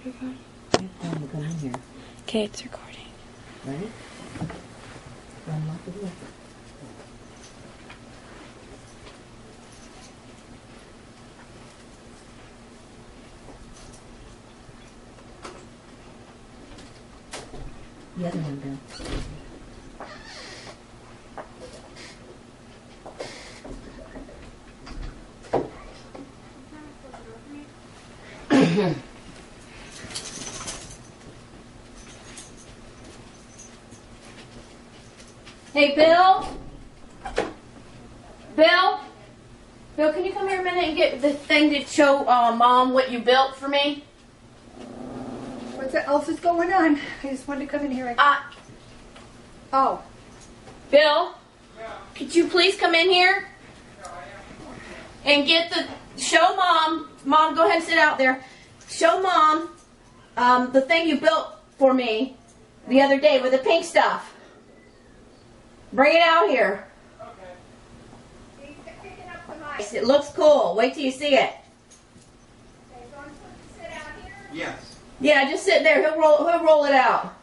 Recording. I'm come in here. Okay, it's recording. Ready? Unlock the door. The other one, Bill. Hey, Bill? Bill? Bill, can you come here a minute and get the thing to show Mom what you built for me? What else is going on? I just wanted to come in here. Oh. Bill? Could you please come in here? And get show Mom. Mom, go ahead and sit out there. Show Mom the thing you built for me the other day with the pink stuff. Bring it out here. He's picking up the mic. It looks cool. Wait till you see it. Okay, so I'm supposed to sit out here? Yes. Yeah, just sit there. He'll roll it out.